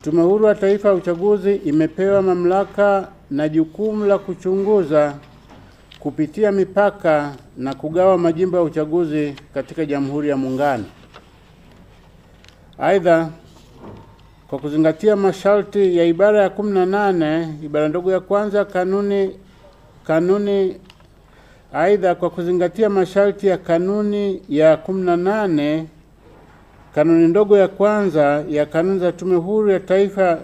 Tume Huru ya Taifa ya Uchaguzi imepewa mamlaka na jukumu la kuchunguza, kupitia mipaka na kugawa majimbo ya uchaguzi katika Jamhuri ya Muungano. Aidha, kwa kuzingatia masharti ya ibara ya 18 ibara ndogo ya kwanza kwa kuzingatia masharti ya kanuni ya 18 kanuni ndogo ya kwanza ya kanuni za Tume Huru ya Taifa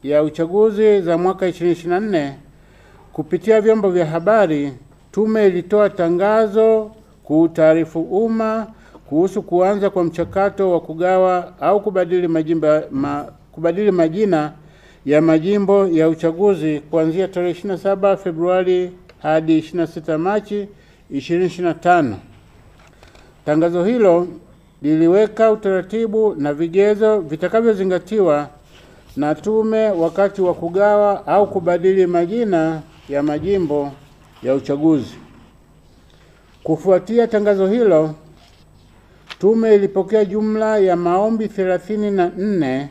ya Uchaguzi za mwaka 2024, kupitia vyombo vya habari, tume ilitoa tangazo kuutaarifu umma kuhusu kuanza kwa mchakato wa kugawa au kubadili majina ya majimbo ya uchaguzi kuanzia tarehe 27 Februari hadi 26 Machi 2025. Tangazo hilo liliweka utaratibu na vigezo vitakavyozingatiwa na tume wakati wa kugawa au kubadili majina ya majimbo ya uchaguzi. Kufuatia tangazo hilo, tume ilipokea jumla ya maombi 34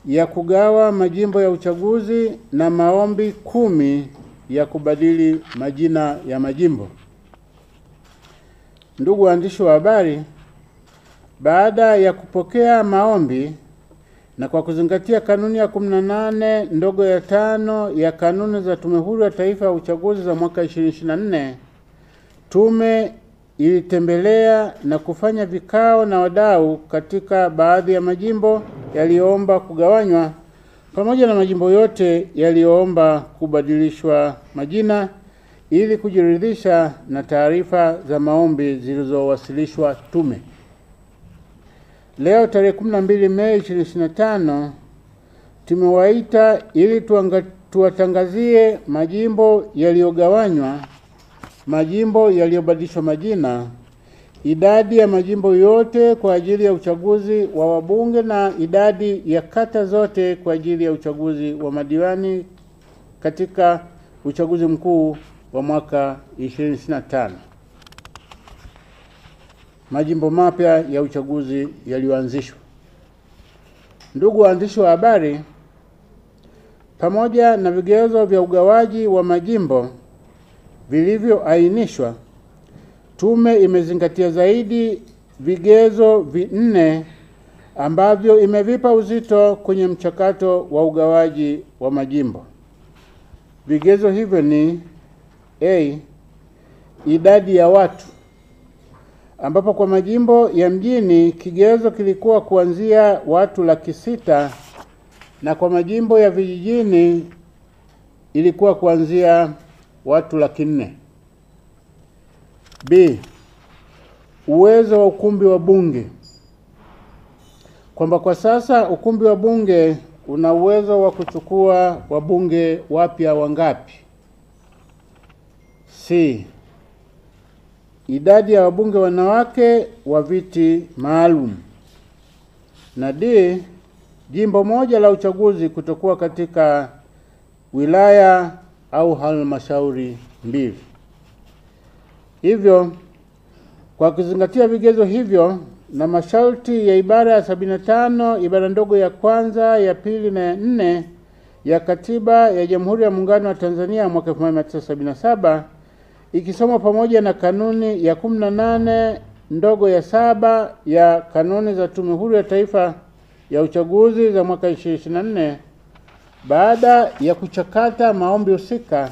ya kugawa majimbo ya uchaguzi na maombi 10 ya kubadili majina ya majimbo. Ndugu waandishi wa habari, baada ya kupokea maombi na kwa kuzingatia kanuni ya 18 ndogo ya 5 ya kanuni za Tume Huru ya Taifa ya Uchaguzi za mwaka 2024, tume ilitembelea na kufanya vikao na wadau katika baadhi ya majimbo yaliyoomba kugawanywa pamoja na majimbo yote yaliyoomba kubadilishwa majina ili kujiridhisha na taarifa za maombi zilizowasilishwa tume. Leo tarehe 12 Mei 2025 tumewaita ili tuwatangazie majimbo yaliyogawanywa, majimbo yaliyobadilishwa majina, idadi ya majimbo yote kwa ajili ya uchaguzi wa wabunge na idadi ya kata zote kwa ajili ya uchaguzi wa madiwani katika uchaguzi mkuu wa mwaka 2025. Majimbo mapya ya uchaguzi yaliyoanzishwa. Ndugu waandishi wa habari, pamoja na vigezo vya ugawaji wa majimbo vilivyoainishwa, tume imezingatia zaidi vigezo 4 ambavyo imevipa uzito kwenye mchakato wa ugawaji wa majimbo. Vigezo hivyo ni idadi ya watu, ambapo kwa majimbo ya mjini kigezo kilikuwa kuanzia watu 600,000 na kwa majimbo ya vijijini ilikuwa kuanzia watu 400,000. Uwezo wa ukumbi wa bunge, kwamba kwa sasa ukumbi wa bunge una uwezo wa kuchukua wabunge wapya wangapi. Idadi ya wabunge wanawake wa viti maalum. Na jimbo moja la uchaguzi kutokuwa katika wilaya au halmashauri 2. Hivyo, kwa kuzingatia vigezo hivyo na masharti ya ibara ya 75 ibara ndogo ya kwanza, ya pili na ya 4 ya Katiba ya Jamhuri ya Muungano wa Tanzania mwaka 1977, ikisoma pamoja na kanuni ya 18 ndogo ya 7 ya kanuni za Tume Huru ya Taifa ya Uchaguzi za mwaka 2024, baada ya kuchakata maombi husika,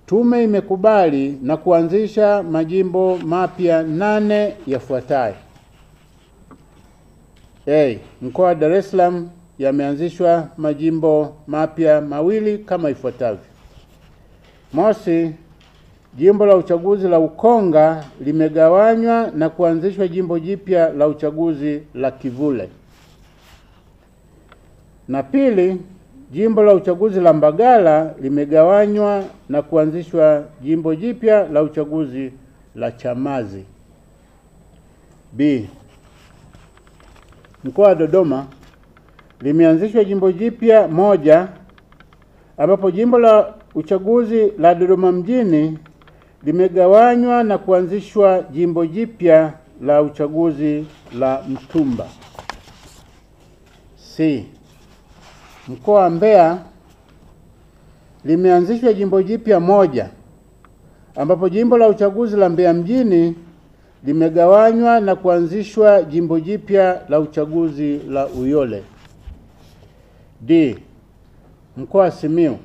tume imekubali na kuanzisha majimbo mapya 8 yafuatayo. Mkoa wa Dar es Salaam yameanzishwa majimbo mapya 2 kama ifuatavyo. Mosi, jimbo la uchaguzi la Ukonga limegawanywa na kuanzishwa jimbo jipya la uchaguzi la Kivule. Na pili, jimbo la uchaguzi la Mbagala limegawanywa na kuanzishwa jimbo jipya la uchaguzi la Chamazi. Mkoa wa Dodoma limeanzishwa jimbo jipya 1, ambapo jimbo la uchaguzi la Dodoma mjini limegawanywa na kuanzishwa jimbo jipya la uchaguzi la Mtumba. mkoa wa Mbeya limeanzishwa jimbo jipya moja, ambapo jimbo la uchaguzi la Mbeya mjini limegawanywa na kuanzishwa jimbo jipya la uchaguzi la Uyole. D. Mkoa wa Simiyu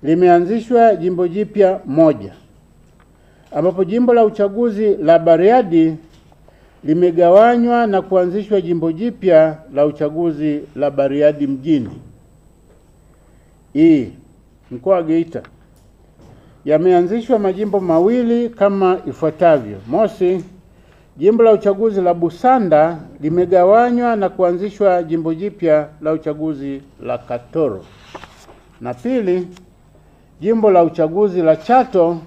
limeanzishwa jimbo jipya moja, ambapo jimbo la uchaguzi la Bariadi limegawanywa na kuanzishwa jimbo jipya la uchaguzi la Bariadi mjini. E. Mkoa wa Geita yameanzishwa majimbo mawili kama ifuatavyo. Mosi, jimbo la uchaguzi la Busanda limegawanywa na kuanzishwa jimbo jipya la uchaguzi la Katoro. Na pili, jimbo la uchaguzi la Chato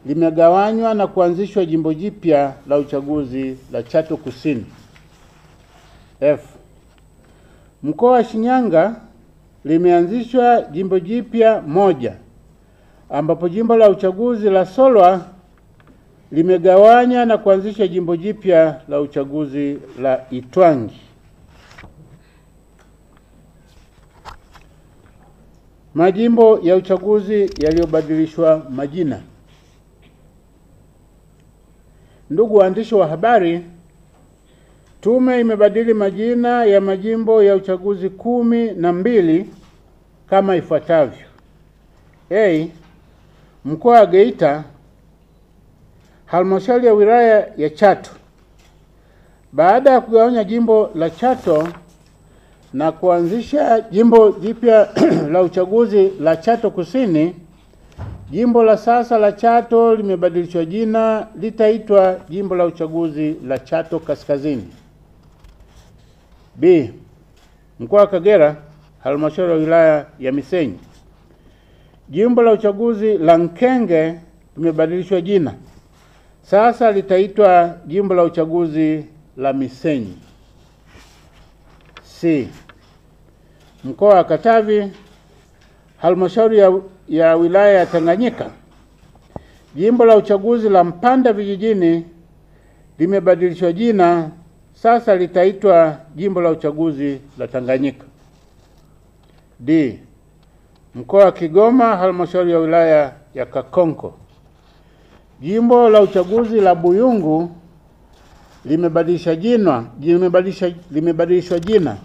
limegawanywa na kuanzishwa jimbo jipya la uchaguzi la Chato Kusini. F. Mkoa wa Shinyanga limeanzishwa jimbo jipya moja, ambapo jimbo la uchaguzi la Solwa limegawanya na kuanzisha jimbo jipya la uchaguzi la Itwangi. Majimbo ya uchaguzi yaliyobadilishwa majina. Ndugu waandishi wa habari, tume imebadili majina ya majimbo ya uchaguzi 12 kama ifuatavyo. A. Mkoa wa Geita, halmashauri ya wilaya ya Chato. Baada ya kugawanya jimbo la Chato na kuanzisha jimbo jipya la uchaguzi la Chato Kusini, jimbo la sasa la Chato limebadilishwa jina, litaitwa jimbo la uchaguzi la Chato Kaskazini. B. Mkoa wa Kagera, halmashauri ya wilaya ya Misenyi. Jimbo la uchaguzi la Nkenge limebadilishwa jina, sasa litaitwa jimbo la uchaguzi la Misenyi. C. Mkoa wa Katavi, halmashauri ya wilaya ya Tanganyika. Jimbo la uchaguzi la Mpanda vijijini limebadilishwa jina, sasa litaitwa jimbo la uchaguzi la Tanganyika. D. Mkoa wa Kigoma, halmashauri ya wilaya ya Kakonko. Jimbo la uchaguzi la Buyungu limebadilishwa jina,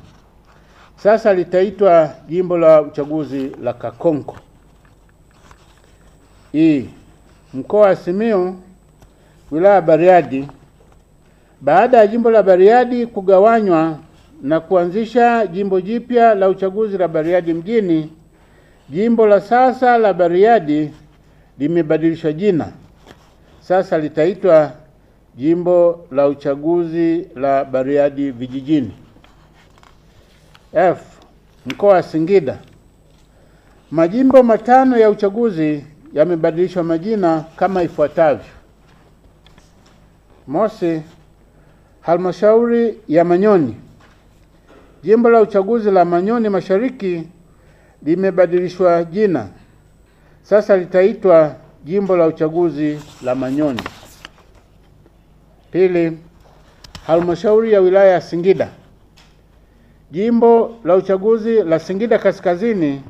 sasa litaitwa jimbo la uchaguzi la Kakonko. E. Mkoa wa Simiyu, wilaya ya Bariadi. Baada ya jimbo la Bariadi kugawanywa na kuanzisha jimbo jipya la uchaguzi la Bariadi mjini, jimbo la sasa la Bariadi limebadilishwa jina, sasa litaitwa jimbo la uchaguzi la Bariadi vijijini. F. Mkoa wa Singida. Majimbo 5 ya uchaguzi yamebadilishwa majina kama ifuatavyo. Mosi, halmashauri ya Manyoni. Jimbo la uchaguzi la Manyoni Mashariki limebadilishwa jina, sasa litaitwa jimbo la uchaguzi la Manyoni. Pili, halmashauri ya wilaya ya Singida. Jimbo la uchaguzi la Singida Kaskazini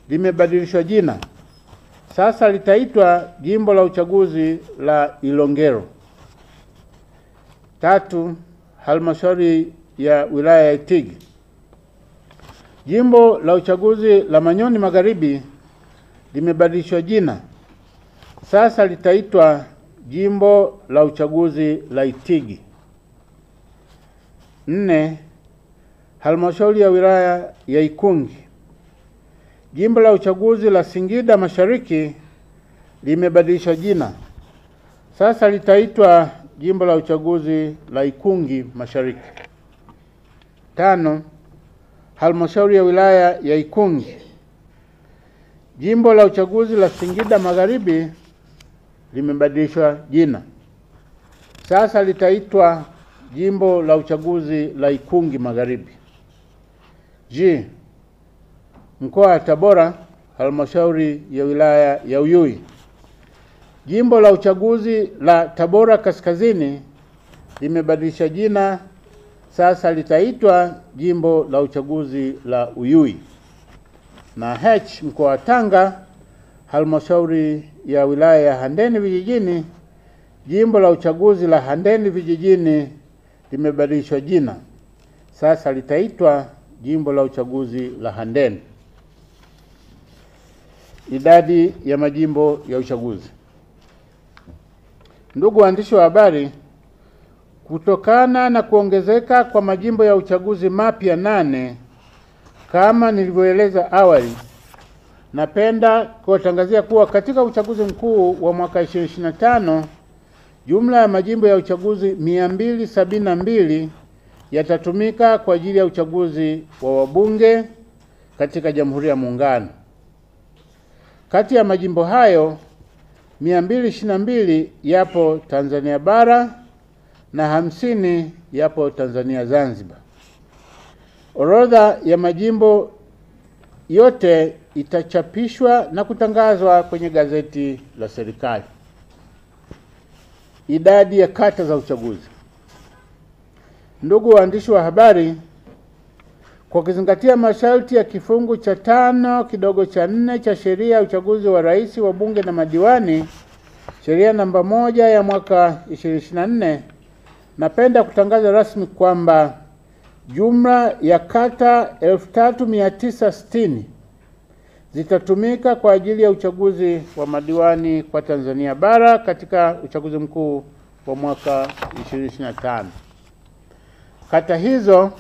limebadilishwa jina, sasa litaitwa jimbo la uchaguzi la Ilongero. Tatu, halmashauri ya wilaya ya Itigi. Jimbo la uchaguzi la Manyoni Magharibi limebadilishwa jina, sasa litaitwa jimbo la uchaguzi la Itigi. 4, halmashauri ya wilaya ya Ikungi. Jimbo la uchaguzi la Singida Mashariki limebadilishwa jina, sasa litaitwa jimbo la uchaguzi la Ikungi Mashariki. 5, halmashauri ya wilaya ya Ikungi. Jimbo la uchaguzi la Singida Magharibi limebadilishwa jina, sasa litaitwa jimbo la uchaguzi la Ikungi Magharibi. G. Mkoa wa Tabora, halmashauri ya wilaya ya Uyui. Jimbo la uchaguzi la Tabora Kaskazini limebadilisha jina, sasa litaitwa Jimbo la Uchaguzi la Uyui. Na H mkoa wa Tanga, halmashauri ya wilaya ya Handeni Vijijini, Jimbo la Uchaguzi la Handeni Vijijini limebadilishwa jina, sasa litaitwa Jimbo la Uchaguzi la Handeni. Idadi ya majimbo ya uchaguzi. Ndugu waandishi wa habari, kutokana na kuongezeka kwa majimbo ya uchaguzi mapya 8 kama nilivyoeleza awali, napenda kuwatangazia kuwa katika uchaguzi mkuu wa mwaka 2025 jumla ya majimbo ya uchaguzi 272 yatatumika kwa ajili ya uchaguzi wa wabunge katika Jamhuri ya Muungano. Kati ya majimbo hayo 222 yapo Tanzania bara na 50 yapo Tanzania Zanzibar. Orodha ya majimbo yote itachapishwa na kutangazwa kwenye gazeti la serikali. Idadi ya kata za uchaguzi. Ndugu waandishi wa habari, kwa kuzingatia masharti ya kifungu cha 5 kidogo cha 4 cha sheria ya uchaguzi wa rais, wa bunge na madiwani, sheria namba 1 ya mwaka 2024, napenda kutangaza rasmi kwamba jumla ya kata 3960 zitatumika kwa ajili ya uchaguzi wa madiwani kwa Tanzania bara katika uchaguzi mkuu wa mwaka 2025. Kata hizo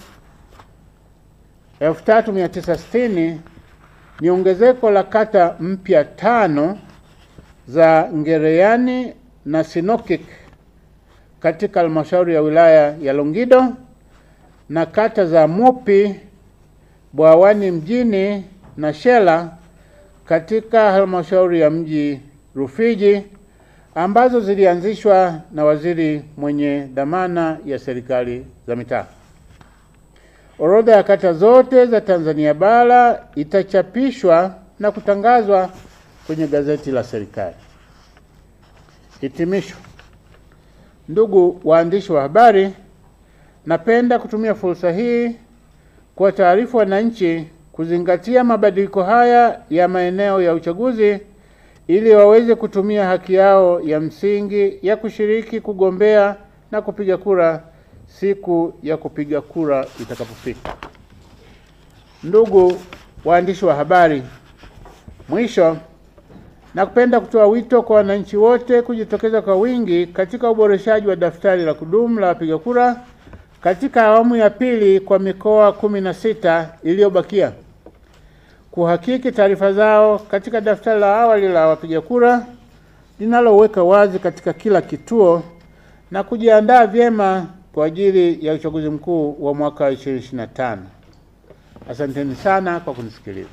3960 ni ongezeko la kata mpya 5 za Ngereyani na Sinokik katika halmashauri ya wilaya ya Longido, na kata za Mupi, Bwawani mjini na Shela katika halmashauri ya mji Rufiji, ambazo zilianzishwa na waziri mwenye dhamana ya serikali za mitaa. Orodha ya kata zote za Tanzania bara itachapishwa na kutangazwa kwenye gazeti la serikali. Hitimisho. Ndugu waandishi wa habari, napenda kutumia fursa hii kwa taarifa wananchi kuzingatia mabadiliko haya ya maeneo ya uchaguzi ili waweze kutumia haki yao ya msingi ya kushiriki, kugombea na kupiga kura siku ya kupiga kura itakapofika. Ndugu waandishi wa habari, mwisho napenda kutoa wito kwa wananchi wote kujitokeza kwa wingi katika uboreshaji wa daftari la kudumu la wapiga kura katika awamu ya pili kwa mikoa 16 iliyobakia, kuhakiki taarifa zao katika daftari la awali la wapiga kura linaloweka wazi katika kila kituo, na kujiandaa vyema kwa ajili ya uchaguzi mkuu wa mwaka 2025. Asanteni sana kwa kunisikiliza.